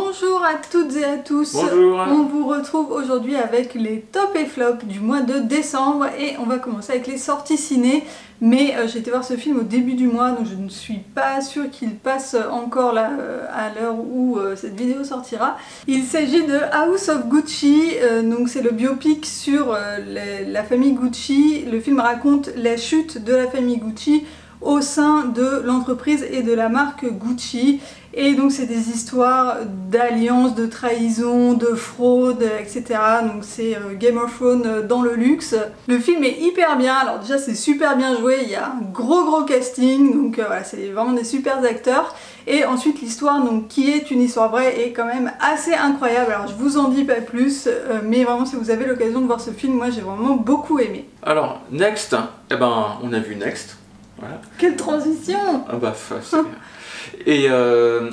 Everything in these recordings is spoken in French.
Bonjour à toutes et à tous. Bonjour. On vous retrouve aujourd'hui avec les top et flops du mois de décembre et on va commencer avec les sorties ciné. Mais j'ai été voir ce film au début du mois, donc je ne suis pas sûre qu'il passe encore là à l'heure où cette vidéo sortira. Il s'agit de House of Gucci, donc c'est le biopic sur la famille Gucci. Le film raconte la chute de la famille Gucci au sein de l'entreprise et de la marque Gucci. Et donc c'est des histoires d'alliances, de trahison, de fraude, etc. Donc c'est Game of Thrones dans le luxe. Le film est hyper bien, alors déjà c'est super bien joué, il y a un gros casting, donc voilà, c'est vraiment des super acteurs. Et ensuite l'histoire, donc qui est une histoire vraie, est quand même assez incroyable. Alors je vous en dis pas plus, mais vraiment si vous avez l'occasion de voir ce film, moi j'ai vraiment beaucoup aimé. Alors, Next, eh ben on a vu Next. Voilà. Quelle transition! Ah bah, c'est bien. Et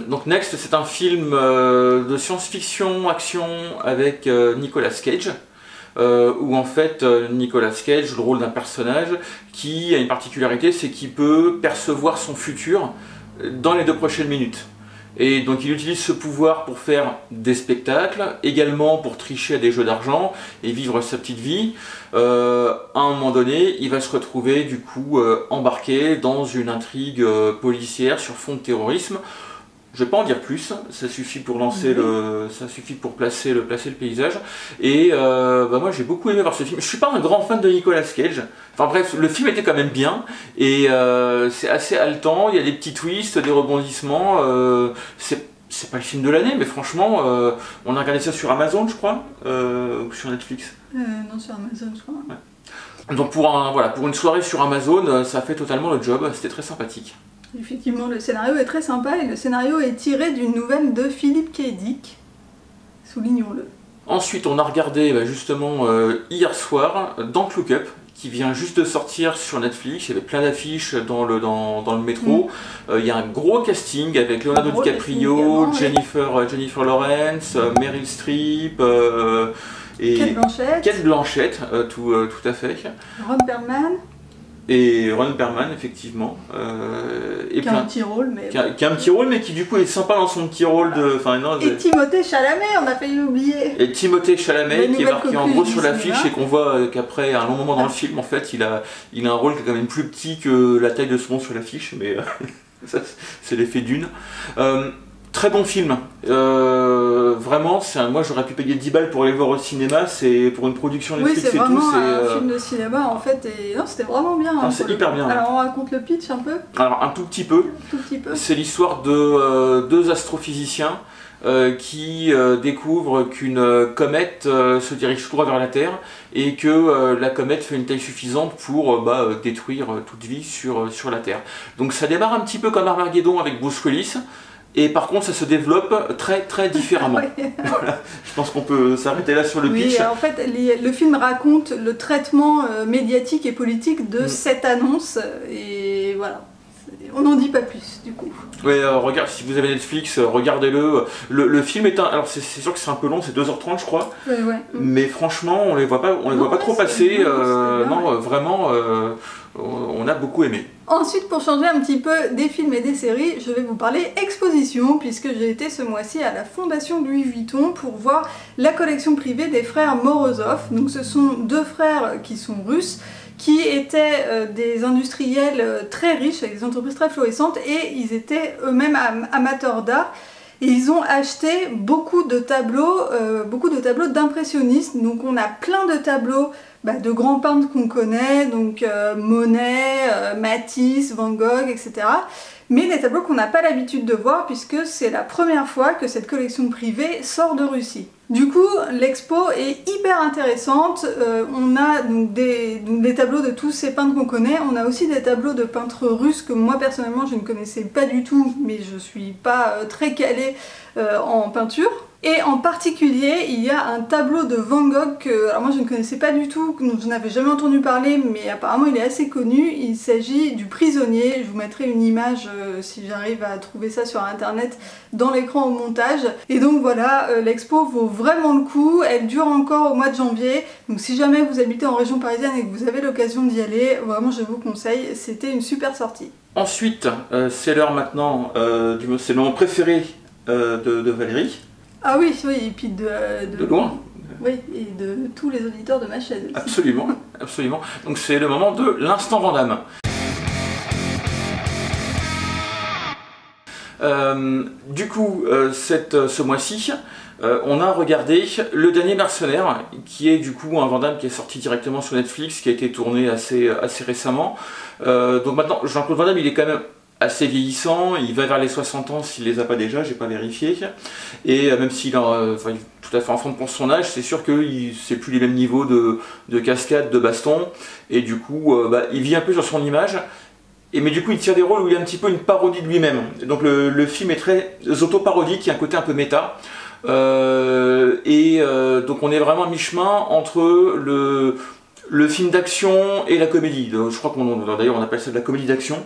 donc Next, c'est un film de science-fiction, action avec Nicolas Cage, où en fait Nicolas Cage joue le rôle d'un personnage qui a une particularité, c'est qu'il peut percevoir son futur dans les 2 prochaines minutes. Et donc il utilise ce pouvoir pour faire des spectacles, également pour tricher à des jeux d'argent et vivre sa petite vie. À un moment donné, il va se retrouver du coup embarqué dans une intrigue policière sur fond de terrorisme. Je vais pas en dire plus, ça suffit pour lancer ça suffit pour placer le paysage. Et moi j'ai beaucoup aimé voir ce film. Je suis pas un grand fan de Nicolas Cage. Enfin bref, le film était quand même bien et c'est assez haletant. Il y a des petits twists, des rebondissements. C'est pas le film de l'année, mais franchement, on a regardé ça sur Amazon, je crois, ou sur Netflix. Non, sur Amazon, je crois. Ouais. Donc pour une soirée sur Amazon, ça fait totalement le job. C'était très sympathique. Effectivement, le scénario est très sympa et le scénario est tiré d'une nouvelle de Philip K. Dick, soulignons-le. Ensuite, on a regardé justement hier soir Don't Look Up, qui vient juste de sortir sur Netflix. Il y avait plein d'affiches dans le métro. Il y a un gros casting avec Leonardo DiCaprio, Jennifer Lawrence, Meryl Streep et Kate Blanchett, tout à fait. Ron Perlman. Et Ron Perlman, effectivement. Qui a un petit rôle, mais... Qui a un petit rôle, mais qui du coup est sympa dans son petit rôle de... Et Timothée Chalamet, on a failli l'oublier. Et Timothée Chalamet, qui est marqué en gros sur l'affiche, et qu'on voit qu'après un long moment dans le film, en fait, il a un rôle qui est quand même plus petit que la taille de son nom sur l'affiche, mais c'est l'effet d'une. Très bon film, vraiment, moi j'aurais pu payer 10 balles pour aller le voir au cinéma, c'est pour une production Netflix et tout. Oui, c'est vraiment un film de cinéma en fait, et non, c'était vraiment bien. Ah, c'est hyper bien. Alors on raconte le pitch un peu. Alors un tout petit peu. C'est l'histoire de 2 astrophysiciens qui découvrent qu'une comète se dirige tout droit vers la Terre et que la comète fait une taille suffisante pour détruire toute vie sur la Terre. Donc ça démarre un petit peu comme Armageddon avec Bruce Willis. Et par contre, ça se développe très différemment. Voilà. Je pense qu'on peut s'arrêter là sur le pitch. Oui, en fait, le film raconte le traitement médiatique et politique de cette annonce. Et voilà. On n'en dit pas plus, du coup. Ouais, regarde, si vous avez Netflix, regardez-le. Le film est alors c'est sûr que c'est un peu long, c'est 2h30 je crois. Ouais. Mais franchement, on les voit pas trop passer. Non, vraiment, on a beaucoup aimé. Ensuite, pour changer un petit peu des films et des séries, je vais vous parler exposition, puisque j'ai été ce mois-ci à la Fondation Louis Vuitton pour voir la collection privée des frères Morozov. Donc ce sont 2 frères qui sont russes, qui étaient des industriels très riches, avec des entreprises très florissantes, et ils étaient eux-mêmes amateurs d'art. Et ils ont acheté beaucoup de tableaux d'impressionnistes. Donc on a plein de tableaux de grands peintres qu'on connaît, donc Monet, Matisse, Van Gogh, etc. Mais des tableaux qu'on n'a pas l'habitude de voir puisque c'est la première fois que cette collection privée sort de Russie. Du coup, l'expo est hyper intéressante, on a donc des tableaux de tous ces peintres qu'on connaît, on a aussi des tableaux de peintres russes que moi personnellement je ne connaissais pas du tout, mais je suis pas très calée en peinture. Et en particulier, il y a un tableau de Van Gogh que alors moi je ne connaissais pas du tout, dont je n'avais jamais entendu parler, mais apparemment il est assez connu. Il s'agit du Prisonnier. Je vous mettrai une image si j'arrive à trouver ça sur internet dans l'écran au montage. Et donc voilà, l'expo vaut vraiment le coup, elle dure encore au mois de janvier, donc si jamais vous habitez en région parisienne et que vous avez l'occasion d'y aller, vraiment je vous conseille, c'était une super sortie. Ensuite, c'est l'heure maintenant, c'est le moment préféré de Valérie. Ah oui, oui, et puis de loin. Oui, et de tous les auditeurs de ma chaîne aussi. Absolument, absolument. Donc c'est le moment de l'instant Van Damme. Du coup, ce mois-ci, on a regardé Le Dernier Mercenaire, qui est du coup un Van Damme qui est sorti directement sur Netflix, qui a été tourné assez récemment. Donc maintenant, Jean-Claude Van Damme, il est quand même assez vieillissant, il va vers les 60 ans s'il les a pas déjà, j'ai pas vérifié. Et même s'il est tout à fait en forme pour son âge, c'est sûr que c'est plus les mêmes niveaux de cascade, de baston. Et du coup, il vit un peu sur son image. Mais du coup, il tire des rôles où il est un petit peu une parodie de lui-même. Donc le film est très auto-parodique, il y a un côté un peu méta. Donc on est vraiment à mi-chemin entre le film d'action et la comédie. Donc, je crois d'ailleurs on appelle ça de la comédie d'action.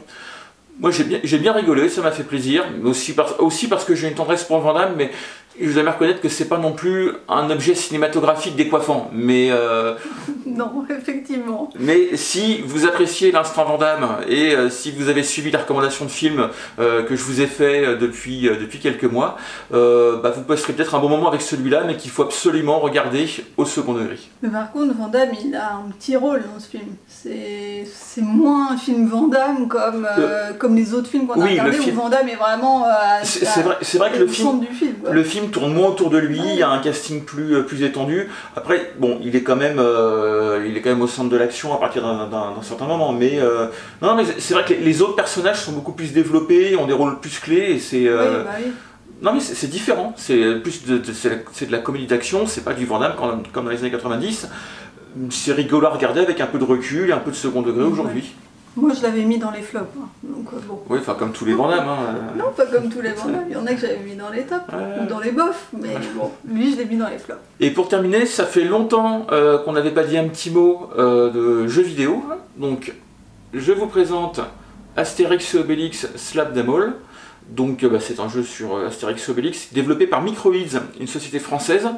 Moi j'ai bien rigolé, ça m'a fait plaisir, mais aussi parce que j'ai une tendresse pour Van Damme, mais je dois bien reconnaître que c'est pas non plus un objet cinématographique décoiffant. Mais non, effectivement. Mais si vous appréciez l'instant Van Damme et si vous avez suivi les recommandations de films que je vous ai fait depuis quelques mois, vous passerez peut-être un bon moment avec celui-là, mais qu'il faut absolument regarder au second degré. Mais par contre, Van Damme, il a un petit rôle dans ce film. C'est moins un film Van Damme comme les autres films qu'on a regardés, où Van Damme est vraiment c'est vrai que le centre du film. Le film tourne moins autour de lui, il y a un casting plus étendu. Après, bon, il est quand même au centre de l'action à partir d'un certain moment. Mais non, mais c'est vrai que les autres personnages sont beaucoup plus développés, ont des rôles plus clés, et c'est. Oui. Non, mais c'est différent. C'est plus c'est de la comédie d'action. C'est pas du Van Damme comme dans les années 90. C'est rigolo à regarder avec un peu de recul et un peu de second degré aujourd'hui. Moi je l'avais mis dans les flops, hein. Donc bon. Oui, enfin comme tous les Van Damme. Non, pas comme tous les Van Damme, il y en a que j'avais mis dans les tops, ou dans les bofs, mais bon, lui je l'ai mis dans les flops. Et pour terminer, ça fait longtemps qu'on n'avait pas dit un petit mot de jeux vidéo, donc je vous présente Astérix et Obélix Slap Them All. Donc c'est un jeu sur Astérix et Obélix développé par Microids, une société française.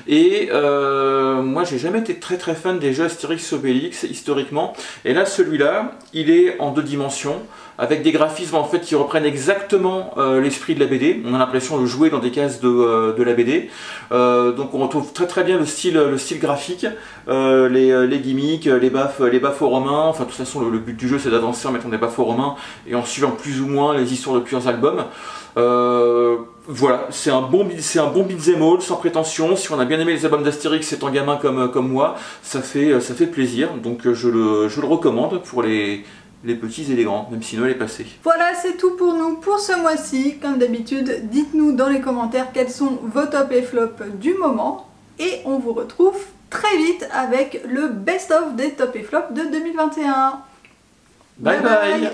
Et moi j'ai jamais été très fan des jeux Astérix et Obélix historiquement. Et là celui-là, il est en 2 dimensions, avec des graphismes en fait qui reprennent exactement l'esprit de la BD. On a l'impression de jouer dans des cases de la BD. Donc on retrouve très bien le style graphique, les gimmicks, les baffes aux Romains. Enfin de toute façon le but du jeu c'est d'avancer en mettant des baffes aux Romains et en suivant plus ou moins les histoires de plusieurs albums. Voilà, c'est un bon beat'em all sans prétention. Si on a bien aimé les albums d'Astérix étant gamin comme moi, ça fait plaisir. Donc je le recommande pour les petits et les grands, même si Noël est passé. Voilà, c'est tout pour nous pour ce mois-ci. Comme d'habitude, dites-nous dans les commentaires quels sont vos tops et flops du moment. Et on vous retrouve très vite avec le best-of des tops et flops de 2021. Bye bye.